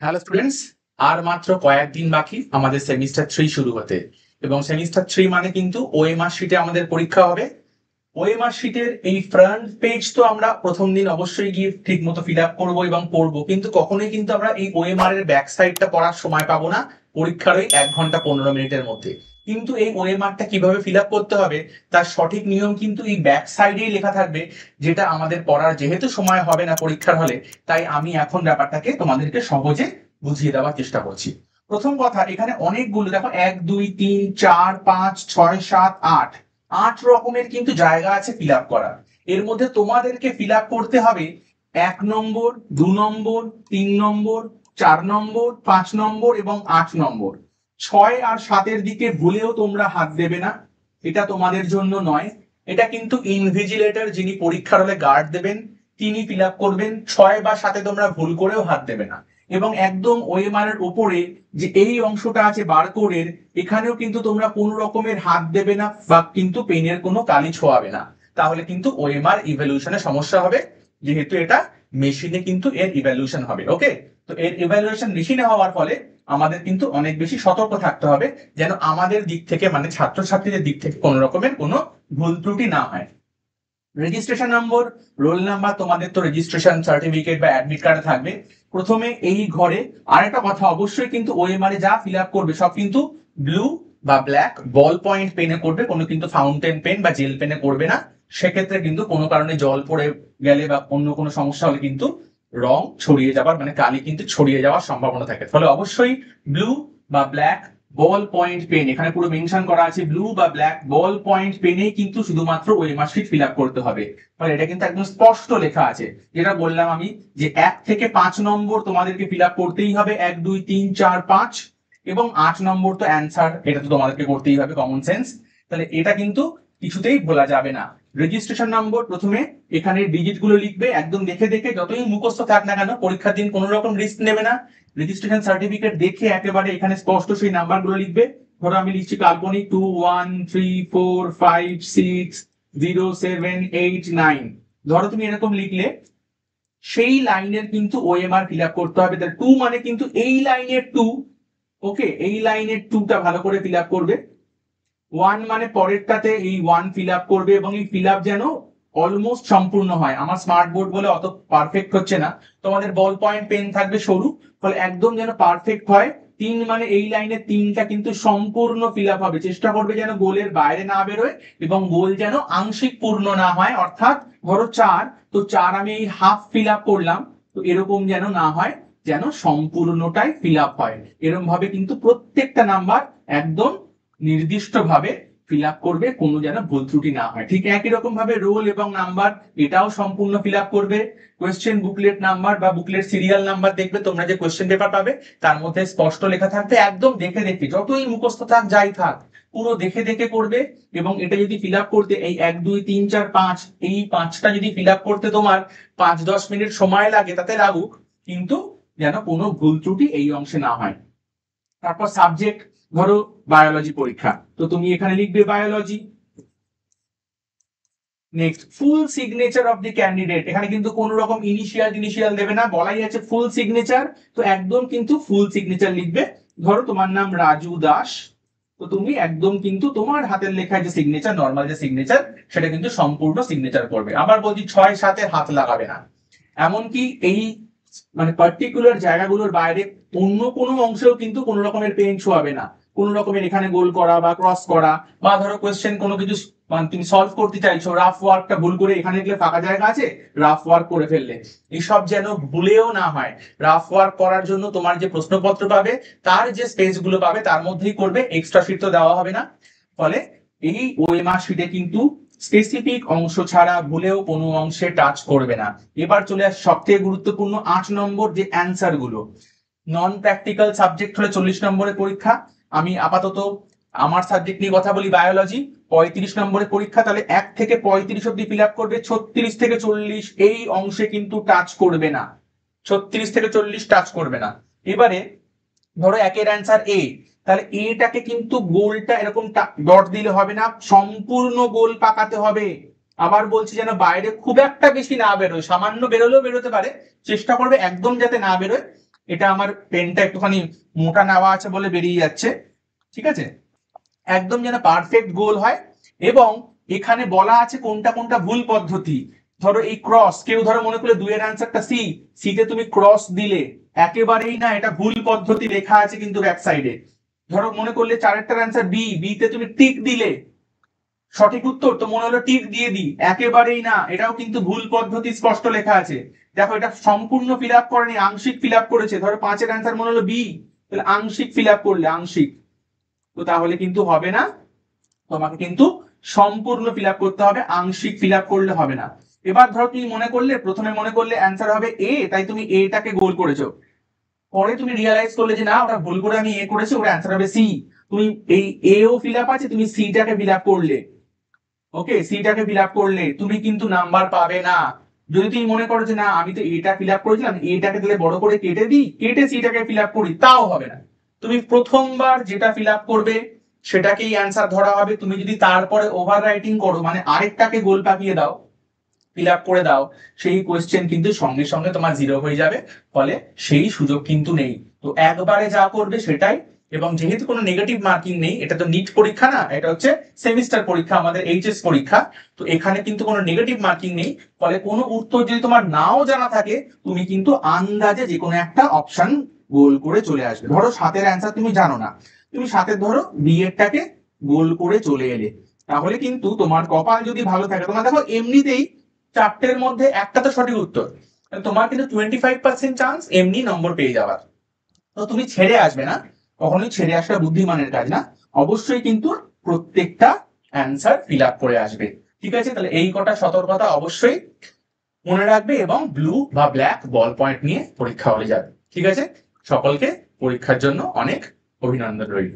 Hello students, আর মাত্র কয়েকদিন বাকি আমাদের সেমিস্টার 3 শুরু হতে। এবং সেমিস্টার 3 মানে কিন্তু ওএমআর শিটে আমাদের পরীক্ষা হবে। ওএমআর শিটের এই ফ্রন্ট পেজ তো আমরা প্রথম দিন অবশ্যই গিয়ে ঠিক মতো ফিল আপ করবো এবং পড়বো, কিন্তু কখনোই কিন্তু আমরা এই ওএমআর এর ব্যাক সাইডটা পড়ার সময় পাবো না পরীক্ষার ওই 1 ঘন্টা 15 মিনিটের মধ্যে। কিন্তু এই ওএমআরটা কিভাবে ফিল আপ করতে হবে তার সঠিক নিয়ম কিন্তু এই ব্যাক সাইডেই লেখা থাকবে, যেটা আমাদের পড়ার যেহেতু সময় হবে না পরীক্ষার হলে, তাই আমি এখন ব্যাপারটাকে তোমাদেরকে সহজে বুঝিয়ে দেওয়ার চেষ্টা করছি। প্রথম কথা, এখানে অনেকগুলো দেখো 1 2 3 4 5 6 7 8 8 রকমের কিন্তু জায়গা আছে ফিল আপ করার। এর মধ্যে তোমাদেরকে ফিল আপ করতে হবে 1 নম্বর, 2 নম্বর, 3 নম্বর, 4 নম্বর, 5 নম্বর এবং 8 নম্বর। 6 আর 7-এর দিকে ভুলেও তোমরা হাত দেবে না, এটা তোমাদের জন্য নয়। এটা কিন্তু ইনভিজিলেটর, যিনি পরীক্ষার হলে গার্ড দেবেন, তিনি ফিল আপ করবেন। 6 বা 7-এ তোমরা ভুল করেও হাত দেবে না। এবং একদম ওএমআর এর উপরে যে এই অংশটা আছে বারকোডের, এখানেও কিন্তু তোমরা কোনো রকমের হাত দেবে না বা কিন্তু পেনের কোনো কালি ছোঁয়াবে না, তাহলে কিন্তু ওএমআর ইভ্যালুয়েশনে সমস্যা হবে, যেহেতু এটা মেশিনে কিন্তু এর ইভ্যালুয়েশন হবে। ওকে, তো এর ইভ্যালুয়েশন মেশিনে হওয়ার ফলে আমাদের কিন্তু অনেক বেশি সতর্ক থাকতে হবে, যেন আমাদের দিক থেকে মানে ছাত্রছাত্রীদের দিক থেকে কোনো রকমের কোনো ভুল ত্রুটি না হয়। রেজিস্ট্রেশন নম্বর, রোল নাম্বার তোমাদের তো রেজিস্ট্রেশন সার্টিফিকেট বা অ্যাডমিট কার্ডে থাকবে। প্রথমে এই ঘরে আরেকটা কথা, অবশ্যই কিন্তু ওএমআর এ যা ফিল আপ করবে সব কিন্তু ব্লু বা ব্ল্যাক বল পয়েন্ট পেনে করবে, কোনো কিন্তু ফাউন্টেন পেন বা জেল পেনে করবে না। সেক্ষেত্রে কিন্তু কোনো কারণে জল পড়ে গেলে বা অন্য কোনো সমস্যা হলে কিন্তু রং ছড়িয়ে যাবার মানে কালি কিন্তু ছড়িয়ে যাওয়ার সম্ভাবনা থাকে। ফলে অবশ্যই ব্লু বা ব্ল্যাক বল পয়েন্ট পেন, এখানে পুরো মেনশন করা আছে ব্লু বা ব্ল্যাক বল পয়েন্ট পেনেই কিন্তু শুধুমাত্র ওএমআর শিট ফিল আপ করতে হবে। ফলে এটা কিন্তু একদম স্পষ্ট লেখা আছে, যেটা বললাম আমি, যে 1 থেকে 5 নম্বর তোমাদেরকে ফিল আপ করতেই হবে, 1 2 3 4 5, এবং 8 নম্বর তো অ্যান্সার, এটা তো তোমাদেরকে করতেই হবে, কমন সেন্স। তাহলে এটা কিন্তু কিছুতেই ভোলা যাবে না। রেজিস্ট্রেশন নম্বর, প্রথমে এখানে ডিজিট গুলো লিখবে একদম দেখে দেখে, যতই মুখস্থ থাক না কেন পরীক্ষার দিন কোনো রকম রিস্ক নেবে না। রেজিস্ট্রেশন সার্টিফিকেট দেখে একেবারে এখানে স্পষ্ট সেই নাম্বার গুলো লিখবে। ধরো আমি লিখছি কাল্পনিক 2 1 3 4 5 6 0 7 8 9, ধরো তুমি এরকম লিখলে সেই লাইনের কিন্তু ওএমআর ফিল আপ করতে হবে। তাহলে 2 মানে কিন্তু এই লাইনের 2। ওকে, এই লাইনের 2টা ভালো করে ফিল আপ করবে। 1 মানে পরেরটাতে এই 1 ফিল আপ করবে, এবং এই ফিল আপ যেন অলমোস্ট সম্পূর্ণ হয়। আমার স্মার্ট বোর্ড বলে অত পারফেক্ট হচ্ছে না, তোমাদের বল পয়েন্ট পেন থাকবে সরু, ফলে একদম যেন পারফেক্ট হয়। 3 মানে এই লাইনের 3টা কিন্তু সম্পূর্ণ ফিল আপ হবে, চেষ্টা করবে যেন গোলের বাইরে না বেরোয় এবং গোল যেন আংশিক পূর্ণ না হয়। অর্থাৎ ধরো 4, তো 4 আমি এই হাফ ফিল আপ করলাম, তো এরকম যেন না হয়, যেন সম্পূর্ণটাই ফিল আপ হয়। এরকম ভাবে কিন্তু প্রত্যেকটা নাম্বার একদম নির্দিষ্ট ভাবে ফিল আপ করবে, কোনো যেন ভুল ত্রুটি না হয়। ঠিক একই রকম ভাবে রোল এবং নাম্বার, এটাও সম্পূর্ণ ফিল আপ করবে। কোয়েশ্চেন বুকলেট নাম্বার বা বুকলেট সিরিয়াল নাম্বার, দেখবে তোমরা যে কোয়েশ্চেন পেপার পাবে তার মধ্যে স্পষ্ট লেখা থাকবে, একদম দেখে দেখে, যতই মুখস্থ থাক যাই থাক পুরো দেখে দেখে করবে। এবং এটা যদি ফিল আপ করতে এই 1 2 3 4 5 এই 5টা যদি ফিল আপ করতে তোমার 5-10 মিনিট সময় লাগে, তাতে লাগুক, কিন্তু যেন কোনো ভুল ত্রুটি এই অংশে না হয়। তারপর সাবজেক্ট, ধরো বায়োলজি পরীক্ষা, তো তুমি এখানে লিখবে biology. Next, full signature of the candidate, এখানে কিন্তু কোনো রকম ইনিশিয়াল দেবে না, বলাই আছে ফুল সিগনেচার, তো একদম কিন্তু ফুল সিগনেচার লিখবে। ধরো তোমার নাম রাজু দাস, তো তুমি একদম কিন্তু তোমার হাতের লেখায় যে সিগনেচার, নর্মাল যে সিগনেচার, সেটা কিন্তু সম্পূর্ণ সিগনেচার করবে। আবার বলছি 6-7-এর হাত লাগাবে না। এমনকি এই মানে পার্টিকুলার জায়গাগুলোর বাইরে অন্য কোনো অংশেও কিন্তু কোনো রকমের পেন ছোঁয়াবে না। কোন রকমের এখানে গোল করা বা ক্রস করা, বা ধরো কোয়েশ্চেন কোনো কিছু মানে তুমি সলভ করতে চাইছো, রাফ ওয়ার্কটা ভুল করে, এখানে গেলে ফাঁকা জায়গা আছে রাফ ওয়ার্ক করে ফেললে, এসব যেন ভুলেও না হয়। রাফ ওয়ার্ক করার জন্য তোমার যে প্রশ্নপত্র পাবে তার যে স্পেস গুলো পাবে তার মধ্যেই করবে, এক্সট্রা শিট তো দেওয়া হবে না। ফলে এই ওএমআর শিটে কিন্তু স্পেসিফিক অংশ ছাড়া ভুলেও কোনো অংশে টাচ করবে না। এবার চলে আসে সব থেকে গুরুত্বপূর্ণ 8 নম্বর, যে অ্যান্সার গুলো। নন প্র্যাকটিক্যাল সাবজেক্ট হলে 40 নম্বরের পরীক্ষা। আমি আপাতত আমার সাবজেক্ট নিয়ে কথা বলি, বায়োলজি, 35 নম্বরের পরীক্ষা। তাহলে 1 থেকে 35 অব্দি ফিল আপ করবে, 36 থেকে 40 এই অংশে কিন্তু টাচ করবে না, 36 থেকে 40 টাচ করবে না। এবারে ধরো 1-এর অ্যান্সার এ, তাহলে এটাকে কিন্তু গোলটা এরকম ডট দিলে হবে না, সম্পূর্ণ গোল পাকাতে হবে। আবার বলছি যেন বাইরে খুব একটা বেশি না বেরোয়, সামান্য বেরোলেও বেরোতে পারে, চেষ্টা করবে একদম যাতে না বেরোয়। এটা আমার পেনটা একটুখানি মোটা নেওয়া আছে বলে বেরিয়ে যাচ্ছে, ঠিক আছে? একদম যেন পারফেক্ট গোল হয়। এবং এখানে বলা আছে কোনটা কোনটা ভুল পদ্ধতি। ধরো এই ক্রস, কেউ ধরো মনে করলে 2 এর অ্যান্সারটা সি, সিতে তুমি ক্রস দিলে, একেবারেই না, এটা ভুল পদ্ধতি লেখা আছে কিন্তু ব্যাক সাইডে। ধরো মনে করলে 4টার অ্যান্সার বি, বিতে তুমি টিক দিলে সঠিক উত্তর, তো মনে হলো টিক দিয়ে দিই, একেবারেই না, এটাও কিন্তু ভুল পদ্ধতি স্পষ্ট লেখা আছে। দেখো এটা সম্পূর্ণ ফিল আপ করেনি, আংশিক ফিল আপ করেছে। ধরো 5এর অ্যান্সার মনে হলো বি, তাহলে আংশিক ফিল আপ করলে, আংশিক, তো তাহলে কিন্তু হবে না, তোমাকে কিন্তু সম্পূর্ণ ফিল আপ করতে হবে, আংশিক ফিল আপ করলে হবে না। এবার ধরো তুমি মনে করলে, প্রথমে মনে করলে অ্যান্সার হবে এ, তাই তুমি এটাকে গোল করেছো, পরে তুমি রিয়ালাইজ করলে যে না, ওটা ভুল করে আমি এ করেছি, ওটা অ্যান্সার হবে সি, তুমি এই এ ও ফিল আপ আছে, তুমি সিটাকে ফিল আপ করলে, ওকে, সিটাকে ফিল আপ করলে তুমি কিন্তু নাম্বার পাবে না। যদি তুমি মনে করো যে না, আমি তো এটা ফিল আপ করেছিলাম, এটাকে দিলে বড় করে কেটে দিই, কেটে সিটাকে ফিল আপ করি, তাও হবে না। তুমি প্রথমবার যেটা ফিল আপ করবে সেটাকেই অ্যান্সার ধরা হবে। তুমি যদি তারপরে ওভার রাইটিং করো, মানে আরেকটাকে গোল পাকিয়ে দাও, ফিল আপ করে দাও, সেই কোয়েশ্চেন কিন্তু সঙ্গে সঙ্গে তোমার জিরো হয়ে যাবে, ফলে সেই সুযোগ কিন্তু নেই। তো একবারে যা করবে সেটাই। এবং যেহেতু কোনো নেগেটিভ মার্কিং নেই, এটা তো নিট পরীক্ষা না, এটা হচ্ছে সেমিস্টার পরীক্ষা, আমাদের এইচএস পরীক্ষা, তো এখানে কিন্তু কোনো নেগেটিভ মার্কিং নেই। ফলে কোনো উত্তর যদি তোমার নাও জানা থাকে, তুমি কিন্তু আন্দাজে যে কোনো একটা অপশন গোল করে চলে আসবে। ধরো 7এর অ্যান্সার তুমি জানো না, তুমি 7এর ধরো বি এরটাকে গোল করে চলে এলে, তাহলে কিন্তু তোমার কপাল যদি ভালো থাকে, তোমার দেখো এমনিতেই 4টের মধ্যে একটা তো সঠিক উত্তর, তোমার কিন্তু 25% চান্স এমনি নম্বর পেয়ে যাওয়ার। তো তুমি ছেড়ে আসবে না, কখনোই ছেড়ে আসা বুদ্ধিমানের কাজ না, অবশ্যই কিন্তু প্রত্যেকটা অ্যান্সার ফিল আপ করে আসবে। ঠিক আছে, তাহলে এই কটা সতর্কতা অবশ্যই মনে রাখবে, এবং ব্লু বা ব্ল্যাক বল পয়েন্ট নিয়ে পরীক্ষা হলে যাবে। ঠিক আছে, সকলকে পরীক্ষার জন্য অনেক অভিনন্দন রইল।